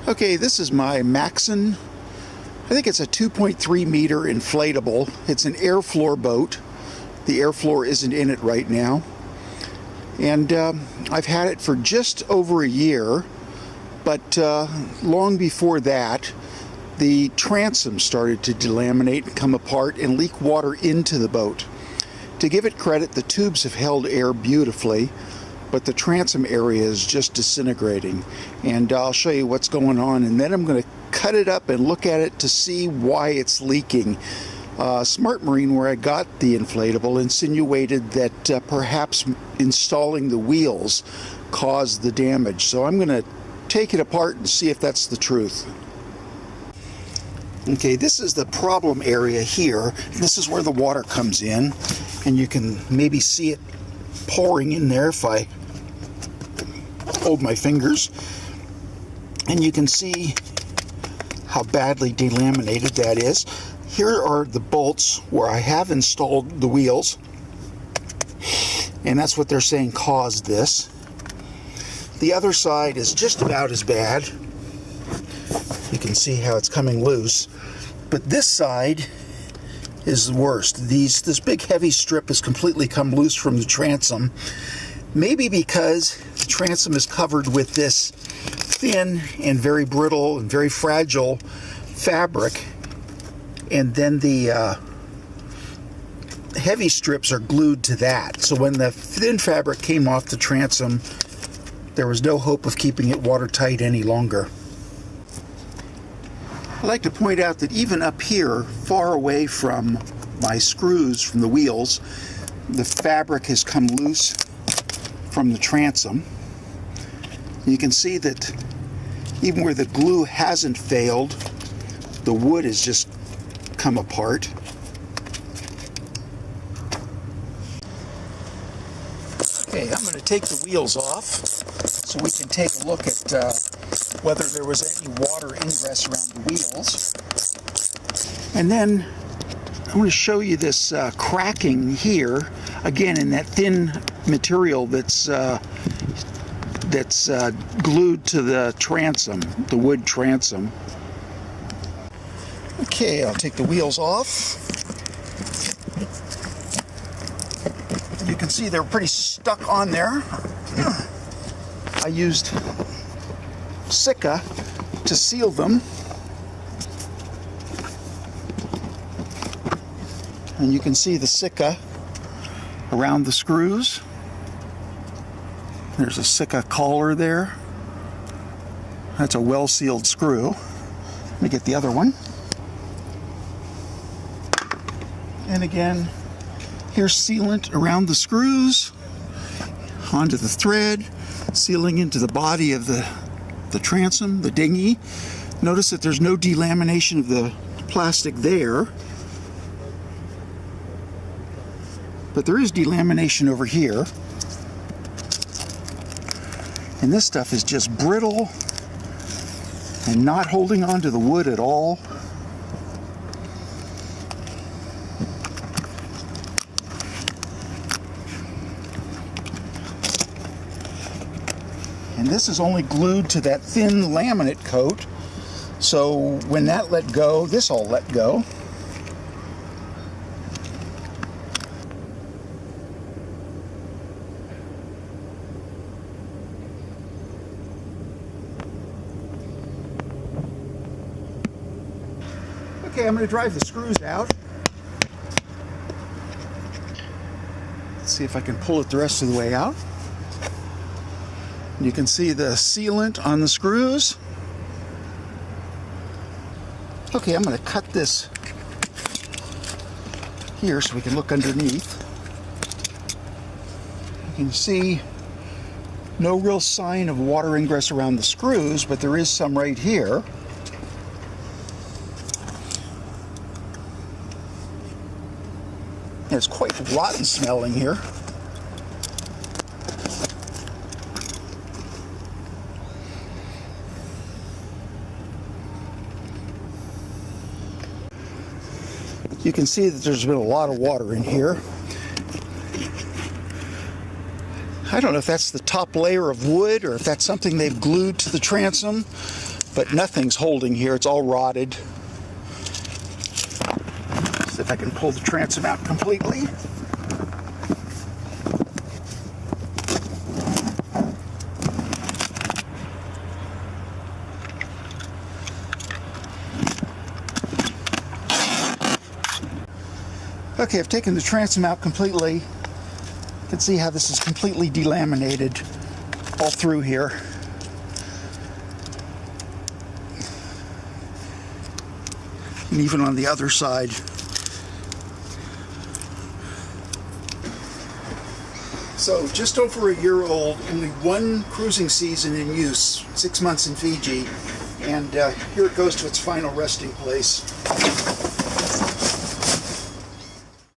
Okay, this is my Maxxon. I think it's a 2.3 meter inflatable. It's an air floor boat. The air floor isn't in it right now. And I've had it for just over a year, but long before that, the transom started to delaminate and come apart and leak water into the boat. To give it credit, the tubes have held air beautifully, but the transom area is just disintegrating. And I'll show you what's going on, and then I'm going to cut it up and look at it to see why it's leaking. Smart Marine, where I got the inflatable, insinuated that perhaps installing the wheels caused the damage. So I'm going to take it apart and see if that's the truth. Okay, this is the problem area here. This is where the water comes in, and you can maybe see it pouring in there if I hold my fingers. And you can see how badly delaminated that is. Here are the bolts where I have installed the wheels, and that's what they're saying caused this. The other side is just about as bad. You can see how it's coming loose. But this side is the worst. This big heavy strip has completely come loose from the transom. Maybe because the transom is covered with this thin and very brittle and very fragile fabric, and then the heavy strips are glued to that. So when the thin fabric came off the transom, there was no hope of keeping it watertight any longer. I'd like to point out that even up here, far away from my screws from the wheels, the fabric has come loose from the transom. You can see that even where the glue hasn't failed, the wood has just come apart. Okay, I'm going to take the wheels off so we can take a look at whether there was any water ingress around the wheels. And then I'm going to show you this cracking here, again in that thin material that's glued to the transom, the wood transom. Okay, I'll take the wheels off. You can see they're pretty stuck on there. I used Sika to seal them. And you can see the Sika around the screws. There's a Sika collar there. That's a well-sealed screw. Let me get the other one. And again, here's sealant around the screws, onto the thread, sealing into the body of the transom, the dinghy. Notice that there's no delamination of the plastic there, but there is delamination over here. And this stuff is just brittle and not holding on to the wood at all. And this is only glued to that thin laminate coat. So when that let go, this all let go. Okay, I'm going to drive the screws out. Let's see if I can pull it the rest of the way out. You can see the sealant on the screws. Okay, I'm going to cut this here so we can look underneath. You can see no real sign of water ingress around the screws, but there is some right here. And it's quite rotten smelling here. You can see that there's been a lot of water in here. I don't know if that's the top layer of wood or if that's something they've glued to the transom, but nothing's holding here. It's all rotted. See if I can pull the transom out completely. Okay, I've taken the transom out completely. You can see how this is completely delaminated all through here. And even on the other side. So just over a year old, only one cruising season in use, 6 months in Fiji, and here it goes to its final resting place.